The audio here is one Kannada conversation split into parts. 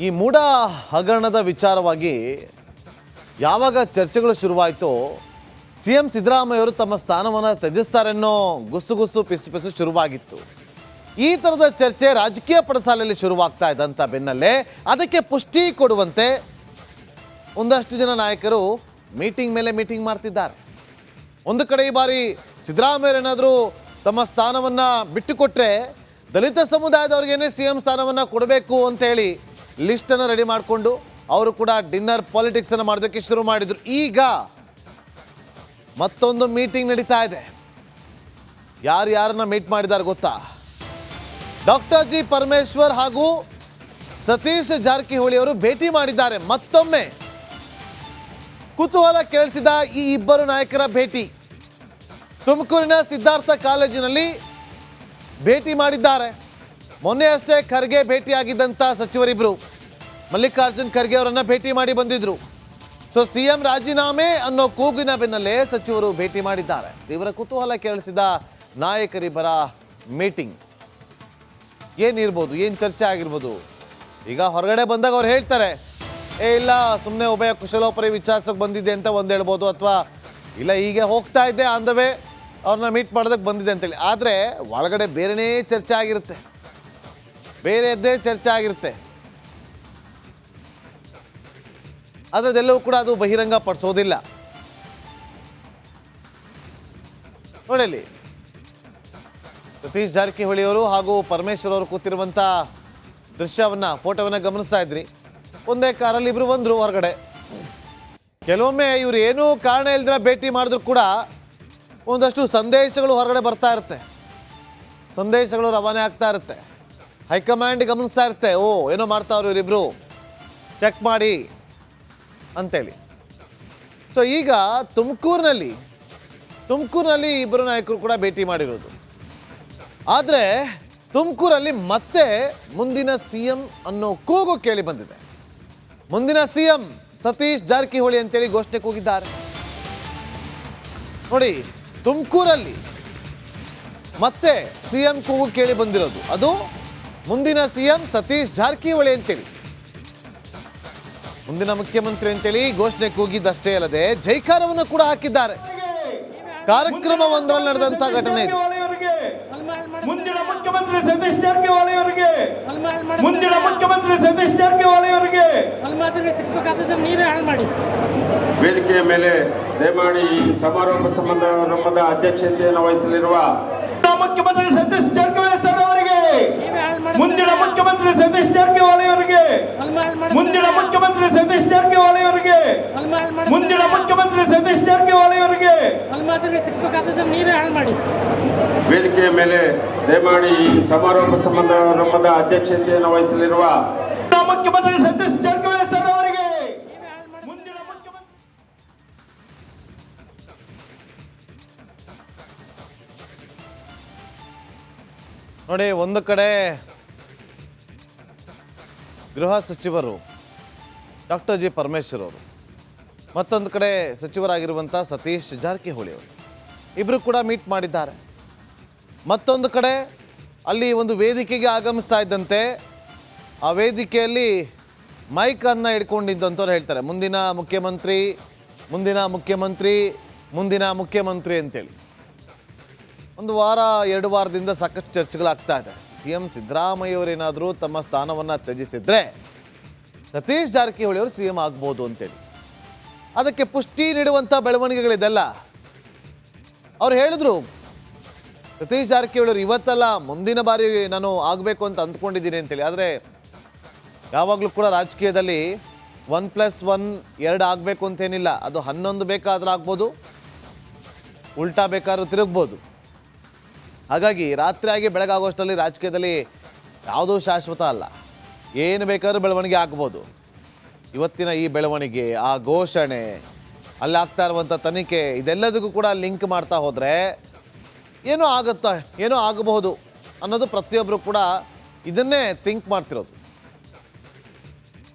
ಈ ಮೂಡ ಹಗರಣದ ವಿಚಾರವಾಗಿ ಯಾವಾಗ ಚರ್ಚೆಗಳು ಶುರುವಾಯಿತೋ ಸಿಎಂ ಸಿದ್ದರಾಮಯ್ಯವರು ತಮ್ಮ ಸ್ಥಾನವನ್ನು ತ್ಯಜಿಸ್ತಾರೆನ್ನೋ ಗುಸುಗುಸು ಪಿಸು ಶುರುವಾಗಿತ್ತು. ಈ ಥರದ ಚರ್ಚೆ ರಾಜಕೀಯ ಪಡಸಾಲೆಯಲ್ಲಿ ಶುರುವಾಗ್ತಾ ಇದ್ದಂಥ ಬೆನ್ನಲ್ಲೇ ಅದಕ್ಕೆ ಪುಷ್ಟಿ ಕೊಡುವಂತೆ ಒಂದಷ್ಟು ಜನ ನಾಯಕರು ಮೀಟಿಂಗ್ ಮೇಲೆ ಮೀಟಿಂಗ್ ಮಾಡ್ತಿದ್ದಾರೆ. ಒಂದು ಕಡೆ ಈ ಬಾರಿ ಸಿದ್ದರಾಮಯ್ಯರೇನಾದರೂ ತಮ್ಮ ಸ್ಥಾನವನ್ನು ಬಿಟ್ಟುಕೊಟ್ರೆ ದಲಿತ ಸಮುದಾಯದವ್ರಿಗೇನೆ ಸಿಎಂ ಸ್ಥಾನವನ್ನು ಕೊಡಬೇಕು ಅಂತೇಳಿ ಲಿಸ್ಟನ್ನು ರೆಡಿ ಮಾಡಿಕೊಂಡು ಅವರು ಕೂಡ ಡಿನ್ನರ್ ಪಾಲಿಟಿಕ್ಸನ್ನು ಮಾಡೋದಕ್ಕೆ ಶುರು ಮಾಡಿದರು. ಈಗ ಮತ್ತೊಂದು ಮೀಟಿಂಗ್ ನಡೀತಾ ಇದೆ. ಯಾರನ್ನ ಮೀಟ್ ಮಾಡಿದ್ದಾರೆ ಗೊತ್ತಾ? ಡಾಕ್ಟರ್ ಜಿ ಪರಮೇಶ್ವರ್ ಹಾಗೂ ಸತೀಶ್ ಜಾರಕಿಹೊಳಿ ಅವರು ಭೇಟಿ ಮಾಡಿದ್ದಾರೆ. ಮತ್ತೊಮ್ಮೆ ಕುತೂಹಲ ಕೇಳಿಸಿದ ಈ ಇಬ್ಬರು ನಾಯಕರ ಭೇಟಿ ತುಮಕೂರಿನ ಸಿದ್ಧಾರ್ಥ ಕಾಲೇಜಿನಲ್ಲಿ ಭೇಟಿ ಮಾಡಿದ್ದಾರೆ. ಮೊನ್ನೆ ಅಷ್ಟೇ ಖರ್ಗೆ ಭೇಟಿಯಾಗಿದ್ದಂಥ ಸಚಿವರಿಬ್ಬರು ಮಲ್ಲಿಕಾರ್ಜುನ್ ಖರ್ಗೆ ಅವರನ್ನು ಭೇಟಿ ಮಾಡಿ ಬಂದಿದ್ರು. ಸೊ ಸಿಎಂ ರಾಜೀನಾಮೆ ಅನ್ನೋ ಕೂಗಿನ ಬೆನ್ನಲ್ಲೇ ಸಚಿವರು ಭೇಟಿ ಮಾಡಿದ್ದಾರೆ. ತೀವ್ರ ಕುತೂಹಲ ಕೇಳಿಸಿದ ನಾಯಕರಿಬ್ಬರ ಮೀಟಿಂಗ್ ಏನಿರ್ಬೋದು, ಏನು ಚರ್ಚೆ ಆಗಿರ್ಬೋದು? ಈಗ ಹೊರಗಡೆ ಬಂದಾಗ ಅವ್ರು ಹೇಳ್ತಾರೆ, ಇಲ್ಲ ಸುಮ್ಮನೆ ಉಭಯ ಕುಶಲೋಪರಿ ವಿಚಾರಿಸೋಕೆ ಬಂದಿದ್ದೆ ಅಂತ ಒಂದು ಹೇಳ್ಬೋದು, ಅಥವಾ ಇಲ್ಲ ಹೀಗೆ ಹೋಗ್ತಾ ಇದ್ದೆ ಅಂದವೇ ಅವ್ರನ್ನ ಮೀಟ್ ಮಾಡೋದಕ್ಕೆ ಬಂದಿದೆ ಅಂತೇಳಿ. ಆದರೆ ಒಳಗಡೆ ಬೇರೆನೇ ಚರ್ಚೆ ಆಗಿರುತ್ತೆ, ಬೇರೆಯದ್ದೇ ಚರ್ಚೆ ಆಗಿರುತ್ತೆ. ಆದರೆ ಅದೆಲ್ಲವೂ ಕೂಡ ಅದು ಬಹಿರಂಗ ಪಡಿಸೋದಿಲ್ಲ. ನೋಡಲಿ, ಸತೀಶ್ ಜಾರಕಿಹೊಳಿ ಅವರು ಹಾಗೂ ಪರಮೇಶ್ವರ್ ಅವರು ಕೂತಿರುವಂಥ ದೃಶ್ಯವನ್ನು, ಫೋಟೋವನ್ನು ಗಮನಿಸ್ತಾ ಇದ್ರಿ. ಒಂದೇ ಕಾರಲ್ಲಿ ಇಬ್ಬರು ಬಂದರು ಹೊರಗಡೆ. ಕೆಲವೊಮ್ಮೆ ಇವರು ಏನೂ ಕಾರಣ ಇಲ್ದಿರ ಭೇಟಿ ಮಾಡಿದ್ರು ಕೂಡ ಒಂದಷ್ಟು ಸಂದೇಶಗಳು ಹೊರಗಡೆ ಬರ್ತಾ ಇರುತ್ತೆ, ಸಂದೇಶಗಳು ರವಾನೆ ಆಗ್ತಾ ಇರುತ್ತೆ. ಹೈಕಮಾಂಡ್ ಗಮನಿಸ್ತಾ ಇರುತ್ತೆ, ಓ ಏನೋ ಮಾಡ್ತಾವ್ರು ಇವರಿಬ್ಬರು, ಚೆಕ್ ಮಾಡಿ ಅಂತೇಳಿ. ಸೊ ಈಗ ತುಮಕೂರಿನಲ್ಲಿ ಇಬ್ಬರು ನಾಯಕರು ಕೂಡ ಭೇಟಿ ಮಾಡಿರೋದು. ಆದರೆ ತುಮಕೂರಲ್ಲಿ ಮತ್ತೆ ಮುಂದಿನ ಸಿಎಂ ಅನ್ನೋ ಕೂಗು ಕೇಳಿ ಬಂದಿದೆ. ಮುಂದಿನ ಸಿಎಂ ಸತೀಶ್ ಜಾರಕಿಹೊಳಿ ಅಂತೇಳಿ ಘೋಷಣೆ ಕೂಗಿದ್ದಾರೆ. ನೋಡಿ, ತುಮಕೂರಲ್ಲಿ ಮತ್ತೆ ಸಿಎಂ ಕೂಗು ಕೇಳಿ ಬಂದಿರೋದು. ಅದು ಮುಂದಿನ ಸಿಎಂ ಸತೀಶ್ ಜಾರಕಿಹೊಳಿ ಅಂತೇಳಿ, ಮುಂದಿನ ಮುಖ್ಯಮಂತ್ರಿ ಅಂತೇಳಿ ಘೋಷಣೆ ಕೂಗಿದ್ದಷ್ಟೇ ಅಲ್ಲದೆ ಜೈಕಾರವನ್ನು ಕೂಡ ಹಾಕಿದ್ದಾರೆ. ಕಾರ್ಯಕ್ರಮವೊಂದರಲ್ಲಿ ನಡೆದಂತ ಘಟನೆ ಇದು. ಮುಂದಿನ ಮುಖ್ಯಮಂತ್ರಿ ಸತೀಶ್ ಜಾರಕಿಹೊಳಿ ಅವರಿಗೆ, ಮುಂದಿನ ಮುಖ್ಯಮಂತ್ರಿ ಸತೀಶ್ ಜಾರಕಿಹೊಳಿ ಅವರಿಗೆ ವೇದಿಕೆಯ ಮೇಲೆ ದಯಮಾಡಿ ಈ ಸಮಾರೋಪ ಸಮಾರಂಭದ ಅಧ್ಯಕ್ಷತೆಯನ್ನು ವಹಿಸಲಿರುವ ಮುಖ್ಯಮಂತ್ರಿ ಸತೀಶ್ ಜಾರಕಿಹೊಳಿ ಸರ್ ಅವರಿಗೆ, ಮುಂದಿನ ಮುಖ್ಯಮಂತ್ರಿ ಸತೀಶ್ ಜಾರಕಿಹೊಳಿ ಅವರಿಗೆ, ಮುಂದಿನ ಮುಖ್ಯಮಂತ್ರಿ ಸತೀಶ್ ಜಾರಕಿಹೊಳಿ ಅವರಿಗೆ, ಮುಂದಿನ ಮುಖ್ಯಮಂತ್ರಿ ಸತೀಶ್ ಜಾರಕಿಹೊಳಿ ಅವರಿಗೆ ವೇದಿಕೆಯ ಮೇಲೆ ದಯಮಾಡಿ ಈ ಸಮಾರೋಪ ಸಮಾರಂಭದ ಅಧ್ಯಕ್ಷತೆಯನ್ನು ವಹಿಸಲಿರುವ ಮುಖ್ಯಮಂತ್ರಿ ಸತೀಶ್ ಜಾರಕಿಹೊಳಿ ಸರ್ ಅವರಿಗೆ, ಮುಂದಿನ ಮುಖ್ಯಮಂತ್ರಿ. ನೋಡಿ, ಒಂದು ಕಡೆ ಗೃಹ ಸಚಿವರು ಡಾಕ್ಟರ್ ಜಿ ಪರಮೇಶ್ವರ್ ಅವರು, ಮತ್ತೊಂದು ಕಡೆ ಸಚಿವರಾಗಿರುವಂಥ ಸತೀಶ್ ಜಾರಕಿಹೊಳಿ ಅವರು ಇಬ್ಬರು ಕೂಡ ಮೀಟ್ ಮಾಡಿದ್ದಾರೆ. ಮತ್ತೊಂದು ಕಡೆ ಅಲ್ಲಿ ಒಂದು ವೇದಿಕೆಗೆ ಆಗಮಿಸ್ತಾ ಇದ್ದಂತೆ ಆ ವೇದಿಕೆಯಲ್ಲಿ ಮೈಕನ್ನು ಹಿಡ್ಕೊಂಡಿದ್ದಂಥವ್ರು ಹೇಳ್ತಾರೆ, ಮುಂದಿನ ಮುಖ್ಯಮಂತ್ರಿ, ಮುಂದಿನ ಮುಖ್ಯಮಂತ್ರಿ, ಮುಂದಿನ ಮುಖ್ಯಮಂತ್ರಿ ಅಂತೇಳಿ. ಒಂದು ವಾರ 2 ವಾರದಿಂದ ಸಾಕಷ್ಟು ಚರ್ಚೆಗಳಾಗ್ತಾ ಇದೆ. ಸಿಎಂ ಸಿದ್ದರಾಮಯ್ಯವರೇನಾದರೂ ತಮ್ಮ ಸ್ಥಾನವನ್ನು ತ್ಯಜಿಸಿದ್ರೆ ಸತೀಶ್ ಜಾರಕಿಹೊಳಿ ಅವರು ಸಿಎಂ ಆಗ್ಬೋದು ಅಂತೇಳಿ. ಅದಕ್ಕೆ ಪುಷ್ಟಿ ನೀಡುವಂಥ ಬೆಳವಣಿಗೆಗಳಿದೆಲ್ಲ. ಅವ್ರು ಹೇಳಿದ್ರು, ಸತೀಶ್ ಜಾರಕಿಹೊಳಿ ಅವರು ಇವತ್ತಲ್ಲ ಮುಂದಿನ ಬಾರಿ ನಾನು ಆಗಬೇಕು ಅಂತ ಅಂದ್ಕೊಂಡಿದ್ದೀನಿ ಅಂತೇಳಿ. ಆದರೆ ಯಾವಾಗಲೂ ಕೂಡ ರಾಜಕೀಯದಲ್ಲಿ 1+1 2 ಆಗಬೇಕು ಅಂತೇನಿಲ್ಲ. ಅದು 11 ಬೇಕಾದ್ರೂ ಆಗ್ಬೋದು, ಉಲ್ಟಾ ಬೇಕಾದ್ರೂ ತಿರುಗ್ಬೋದು. ಹಾಗಾಗಿ ರಾತ್ರಿಯಾಗಿ ಬೆಳಗಾಗೋಷ್ಟರಲ್ಲಿ ರಾಜಕೀಯದಲ್ಲಿ ಯಾವುದೂ ಶಾಶ್ವತ ಅಲ್ಲ, ಏನು ಬೇಕಾದ್ರೂ ಬೆಳವಣಿಗೆ ಆಗ್ಬೋದು. ಇವತ್ತಿನ ಈ ಬೆಳವಣಿಗೆ, ಆ ಘೋಷಣೆ, ಅಲ್ಲಿ ಆಗ್ತಾ ಇರುವಂಥ ತನಿಖೆ, ಇದೆಲ್ಲದಕ್ಕೂ ಕೂಡ ಲಿಂಕ್ ಮಾಡ್ತಾ ಹೋದರೆ ಏನೋ ಆಗುತ್ತಾ, ಏನೋ ಆಗಬಹುದು ಅನ್ನೋದು ಪ್ರತಿಯೊಬ್ಬರು ಕೂಡ ಇದನ್ನೇ ಥಿಂಕ್ ಮಾಡ್ತಿರೋದು.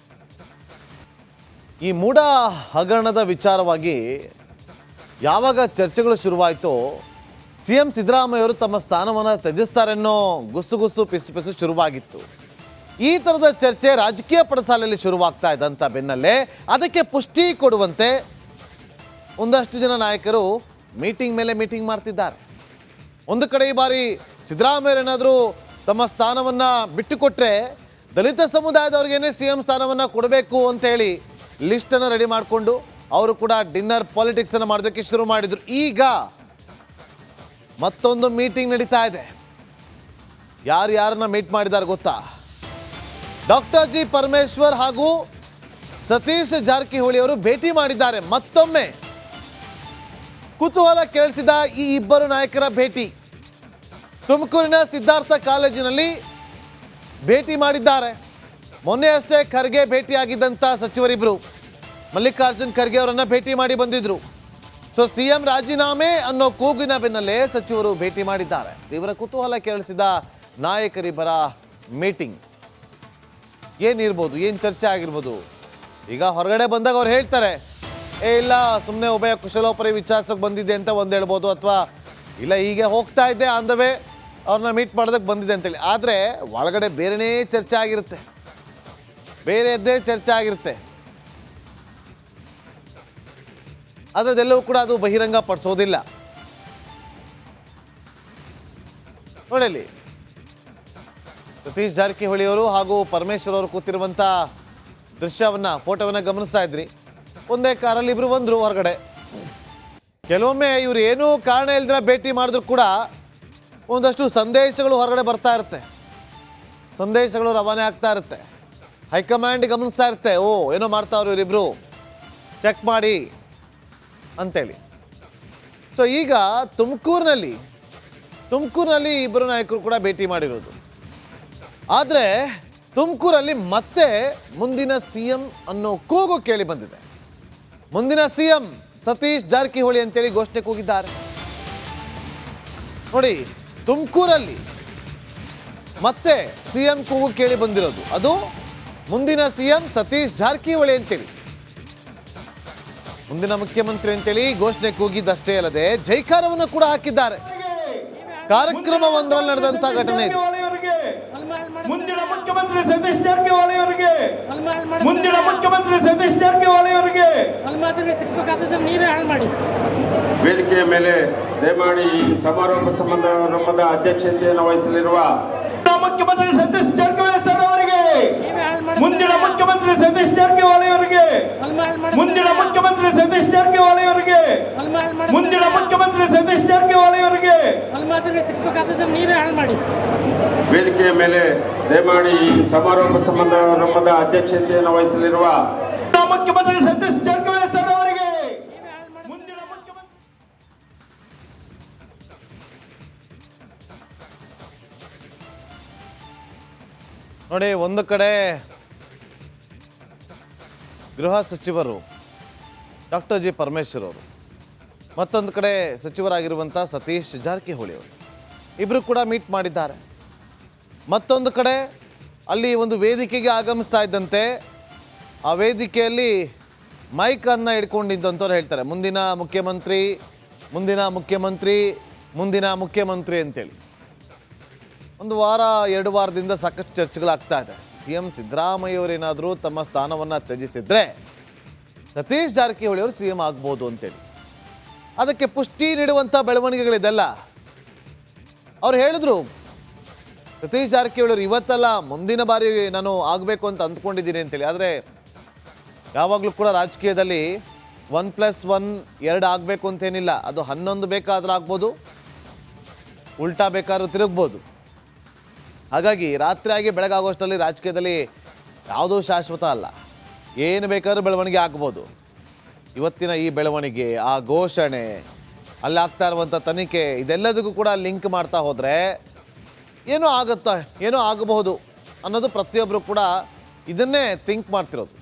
ಈ ಮೂಡ ಹಗರಣದ ವಿಚಾರವಾಗಿ ಯಾವಾಗ ಚರ್ಚೆಗಳು ಶುರುವಾಯಿತೋ ಸಿಎಂ ಸಿದ್ದರಾಮಯ್ಯವರು ತಮ್ಮ ಸ್ಥಾನವನ್ನು ತ್ಯಜಿಸ್ತಾರೆನ್ನೋ ಗುಸುಗುಸು ಪಿಸು ಶುರುವಾಗಿತ್ತು. ಈ ಥರದ ಚರ್ಚೆ ರಾಜಕೀಯ ಪಡಸಾಲೆಯಲ್ಲಿ ಶುರುವಾಗ್ತಾ ಇದ್ದಂಥ ಬೆನ್ನಲ್ಲೇ ಅದಕ್ಕೆ ಪುಷ್ಟಿ ಕೊಡುವಂತೆ ಒಂದಷ್ಟು ಜನ ನಾಯಕರು ಮೀಟಿಂಗ್ ಮೇಲೆ ಮೀಟಿಂಗ್ ಮಾಡ್ತಿದ್ದಾರೆ. ಒಂದು ಕಡೆ ಈ ಬಾರಿ ಸಿದ್ದರಾಮಯ್ಯರೇನಾದರೂ ತಮ್ಮ ಸ್ಥಾನವನ್ನು ಬಿಟ್ಟುಕೊಟ್ರೆ ದಲಿತ ಸಮುದಾಯದವ್ರಿಗೇನೆ CM ಸ್ಥಾನವನ್ನು ಕೊಡಬೇಕು ಅಂತೇಳಿ ಲಿಸ್ಟನ್ನು ರೆಡಿ ಮಾಡಿಕೊಂಡು ಅವರು ಕೂಡ ಡಿನ್ನರ್ ಪಾಲಿಟಿಕ್ಸನ್ನು ಮಾಡೋದಕ್ಕೆ ಶುರು ಮಾಡಿದರು. ಈಗ ಮತ್ತೊಂದು ಮೀಟಿಂಗ್ ನಡೀತಾ ಇದೆ. ಯಾರನ್ನ ಮೀಟ್ ಮಾಡಿದ್ದಾರೆ ಗೊತ್ತಾ? ಡಾಕ್ಟರ್ ಜಿ ಪರಮೇಶ್ವರ್ ಹಾಗೂ ಸತೀಶ್ ಜಾರಕಿಹೊಳಿ ಅವರು ಭೇಟಿ ಮಾಡಿದ್ದಾರೆ. ಮತ್ತೊಮ್ಮೆ ಕುತೂಹಲ ಕೇಳಿಸಿದ ಈ ಇಬ್ಬರು ನಾಯಕರ ಭೇಟಿ ತುಮಕೂರಿನ ಸಿದ್ಧಾರ್ಥ ಕಾಲೇಜಿನಲ್ಲಿ ಭೇಟಿ ಮಾಡಿದ್ದಾರೆ. ಮೊನ್ನೆ ಅಷ್ಟೇ ಖರ್ಗೆ ಭೇಟಿಯಾಗಿದ್ದಂಥ ಸಚಿವರಿಬ್ಬರು ಮಲ್ಲಿಕಾರ್ಜುನ್ ಖರ್ಗೆ ಅವರನ್ನು ಭೇಟಿ ಮಾಡಿ ಬಂದಿದ್ರು. ಸೊ CM ರಾಜೀನಾಮೆ ಅನ್ನೋ ಕೂಗಿನ ಬೆನ್ನಲ್ಲೇ ಸಚಿವರು ಭೇಟಿ ಮಾಡಿದ್ದಾರೆ. ತೀವ್ರ ಕುತೂಹಲ ಕೇಳಿಸಿದ ನಾಯಕರಿಬ್ಬರ ಮೀಟಿಂಗ್ ಏನಿರ್ಬೋದು, ಏನು ಚರ್ಚೆ ಆಗಿರ್ಬೋದು? ಈಗ ಹೊರಗಡೆ ಬಂದಾಗ ಅವ್ರು ಹೇಳ್ತಾರೆ, ಇಲ್ಲ ಸುಮ್ಮನೆ ಉಭಯ ಕುಶಲೋಪರಿ ವಿಚಾರಿಸೋಕೆ ಬಂದಿದ್ದೆ ಅಂತ ಒಂದು ಹೇಳ್ಬೋದು, ಅಥವಾ ಇಲ್ಲ ಹೀಗೆ ಹೋಗ್ತಾ ಇದ್ದೆ ಆನ್ ದ ವೇ ಅವ್ರನ್ನ ಮೀಟ್ ಮಾಡೋದಕ್ಕೆ ಬಂದಿದೆ ಅಂತೇಳಿ. ಆದರೆ ಒಳಗಡೆ ಬೇರೆನೇ ಚರ್ಚೆ ಆಗಿರುತ್ತೆ, ಬೇರೆಯದ್ದೇ ಚರ್ಚೆ ಆಗಿರುತ್ತೆ. ಅದೆಲ್ಲವೂ ಕೂಡ ಅದು ಬಹಿರಂಗ ಪಡಿಸೋದಿಲ್ಲ. ನೋಡಲಿ, ಸತೀಶ್ ಜಾರಕಿಹೊಳಿ ಅವರು ಹಾಗೂ ಪರಮೇಶ್ವರ್ ಅವರು ಕೂತಿರುವಂಥ ದೃಶ್ಯವನ್ನು, ಫೋಟೋವನ್ನು ಗಮನಿಸ್ತಾ ಇದ್ರಿ. ಒಂದೇ ಕಾರಲ್ಲಿ ಇಬ್ಬರು ಬಂದರು ಹೊರಗಡೆ. ಕೆಲವೊಮ್ಮೆ ಇವರು ಏನೂ ಕಾರಣ ಇಲ್ದಿರ ಭೇಟಿ ಮಾಡಿದ್ರು ಕೂಡ ಒಂದಷ್ಟು ಸಂದೇಶಗಳು ಹೊರಗಡೆ ಬರ್ತಾ ಇರುತ್ತೆ, ಸಂದೇಶಗಳು ರವಾನೆ ಆಗ್ತಾ ಇರುತ್ತೆ. ಹೈಕಮಾಂಡ್ ಗಮನಿಸ್ತಾ ಇರುತ್ತೆ, ಓ ಏನೋ ಮಾಡ್ತಾವ್ರು ಇವರಿಬ್ಬರು, ಚೆಕ್ ಮಾಡಿ ಅಂತೇಳಿ. ಸೊ ಈಗ ತುಮಕೂರಿನಲ್ಲಿ ಇಬ್ಬರು ನಾಯಕರು ಕೂಡ ಭೇಟಿ ಮಾಡಿರೋದು. ಆದರೆ ತುಮಕೂರಲ್ಲಿ ಮತ್ತೆ ಮುಂದಿನ CM ಅನ್ನೋ ಕೂಗು ಕೇಳಿ ಬಂದಿದೆ. ಮುಂದಿನ CM ಸತೀಶ್ ಜಾರಕಿಹೊಳಿ ಅಂತೇಳಿ ಘೋಷಣೆ ಕೂಗಿದ್ದಾರೆ. ನೋಡಿ, ತುಮಕೂರಲ್ಲಿ ಮತ್ತೆ CM ಕೂಗು ಕೇಳಿ ಬಂದಿರೋದು. ಅದು ಮುಂದಿನ CM ಸತೀಶ್ ಜಾರಕಿಹೊಳಿ ಅಂತೇಳಿ, ಮುಂದಿನ ಮುಖ್ಯಮಂತ್ರಿ ಅಂತೇಳಿ ಘೋಷಣೆ ಕೂಗಿದ್ದಷ್ಟೇ ಅಲ್ಲದೆ ಜೈಕಾರವನ್ನು ಕೂಡ ಹಾಕಿದ್ದಾರೆ. ಕಾರ್ಯಕ್ರಮವೊಂದರಲ್ಲಿ ನಡೆದಂತ ಘಟನೆ ಇದು. ಮುಂದಿನ ಮುಖ್ಯಮಂತ್ರಿ ಸತೀಶ್ ಜಾರಕಿಹೊಳಿ ಅವರಿಗೆ, ಮುಂದಿನ ಮುಖ್ಯಮಂತ್ರಿ ಸತೀಶ್ ಜಾರಕಿಹೊಳಿ ಅವರಿಗೆ ನೀವೇ ಹಾಳು ಮಾಡಿ. ವೇದಿಕೆಯ ಮೇಲೆ ದಯಮಾಡಿ ಈ ಸಮಾರೋಪ ಸಮಾರಂಭದ ಅಧ್ಯಕ್ಷತೆಯನ್ನು ವಹಿಸಲಿರುವ ಮುಖ್ಯಮಂತ್ರಿ ಸತೀಶ್ ಜಾರಕಿಹೊಳಿ ಸರ್ ಅವರಿಗೆ, ಮುಂದಿನ ಮುಖ್ಯಮಂತ್ರಿ ಸತೀಶ್ ಜಾರಕಿಹೊಳಿ ಅವರಿಗೆ, ಮುಂದಿನ ಮುಖ್ಯಮಂತ್ರಿ ಸತೀಶ್ ಜಾರಕಿಹೊಳಿ ಅವರಿಗೆ, ಮುಂದಿನ ಮುಖ್ಯಮಂತ್ರಿ ಸತೀಶ್ ಜಾರಕಿಹೊಳಿ ಅವರಿಗೆ ನೀವೇ ಹಾಳು ಮಾಡಿ. ವೇದಿಕೆಯ ಮೇಲೆ ದಯಮಾಡಿ ಈ ಸಮಾರೋಪ ಸಮಾರಂಭದ ಅಧ್ಯಕ್ಷತೆಯನ್ನು ವಹಿಸಲಿರುವ ಮುಖ್ಯಮಂತ್ರಿ ಸತೀಶ್ ಜಾರಕಿಹೊಳಿ ಸರ್ ಅವರಿಗೆ, ಮುಂದಿನ ಮುಖ್ಯಮಂತ್ರಿ. ನೋಡಿ, ಒಂದು ಕಡೆ ಗೃಹ ಸಚಿವರು ಡಾಕ್ಟರ್ ಜಿ ಪರಮೇಶ್ವರ್ ಅವರು, ಮತ್ತೊಂದು ಕಡೆ ಸಚಿವರಾಗಿರುವಂಥ ಸತೀಶ್ ಜಾರಕಿಹೊಳಿ ಅವರು ಇಬ್ಬರು ಕೂಡ ಮೀಟ್ ಮಾಡಿದ್ದಾರೆ. ಮತ್ತೊಂದು ಕಡೆ ಅಲ್ಲಿ ಒಂದು ವೇದಿಕೆಗೆ ಆಗಮಿಸ್ತಾ ಇದ್ದಂತೆ ಆ ವೇದಿಕೆಯಲ್ಲಿ ಮೈಕನ್ನು ಹಿಡ್ಕೊಂಡಿದ್ದಂಥವ್ರು ಹೇಳ್ತಾರೆ, ಮುಂದಿನ ಮುಖ್ಯಮಂತ್ರಿ, ಮುಂದಿನ ಮುಖ್ಯಮಂತ್ರಿ, ಮುಂದಿನ ಮುಖ್ಯಮಂತ್ರಿ ಅಂತೇಳಿ. ಒಂದು ವಾರ 2 ವಾರದಿಂದ ಸಾಕಷ್ಟು ಚರ್ಚೆಗಳಾಗ್ತಾ ಇದೆ. CM ಸಿದ್ದರಾಮಯ್ಯವರೇನಾದರೂ ತಮ್ಮ ಸ್ಥಾನವನ್ನು ತ್ಯಜಿಸಿದ್ರೆ ಸತೀಶ್ ಜಾರಕಿಹೊಳಿ ಅವರು CM ಆಗ್ಬೋದು ಅಂತೇಳಿ. ಅದಕ್ಕೆ ಪುಷ್ಟಿ ನೀಡುವಂಥ ಬೆಳವಣಿಗೆಗಳಿದೆಲ್ಲ. ಅವ್ರು ಹೇಳಿದ್ರು, ಸತೀಶ್ ಜಾರಕಿಹೊಳಿ ಅವರು ಇವತ್ತಲ್ಲ ಮುಂದಿನ ಬಾರಿ ನಾನು ಆಗಬೇಕು ಅಂತ ಅಂದ್ಕೊಂಡಿದ್ದೀನಿ ಅಂತೇಳಿ. ಆದರೆ ಯಾವಾಗಲೂ ಕೂಡ ರಾಜಕೀಯದಲ್ಲಿ 1+1 2 ಆಗಬೇಕು ಅಂತೇನಿಲ್ಲ. ಅದು 11 ಬೇಕಾದ್ರೂ ಆಗ್ಬೋದು, ಉಲ್ಟಾ ಬೇಕಾದ್ರೂ ತಿರುಗ್ಬೋದು. ಹಾಗಾಗಿ ರಾತ್ರಿಯಾಗಿ ಬೆಳಗಾಗೋಷ್ಟರಲ್ಲಿ ರಾಜಕೀಯದಲ್ಲಿ ಯಾವುದೂ ಶಾಶ್ವತ ಅಲ್ಲ, ಏನು ಬೇಕಾದ್ರೂ ಬೆಳವಣಿಗೆ ಆಗ್ಬೋದು. ಇವತ್ತಿನ ಈ ಬೆಳವಣಿಗೆ, ಆ ಘೋಷಣೆ, ಅಲ್ಲಿ ಆಗ್ತಾ ಇರುವಂಥ ತನಿಖೆ, ಇದೆಲ್ಲದಕ್ಕೂ ಕೂಡ ಲಿಂಕ್ ಮಾಡ್ತಾ ಹೋದರೆ ಏನೋ ಆಗುತ್ತಾ, ಏನೋ ಆಗಬಹುದು ಅನ್ನೋದು ಪ್ರತಿಯೊಬ್ಬರು ಕೂಡ ಇದನ್ನೇ ಥಿಂಕ್ ಮಾಡ್ತಿರೋದು.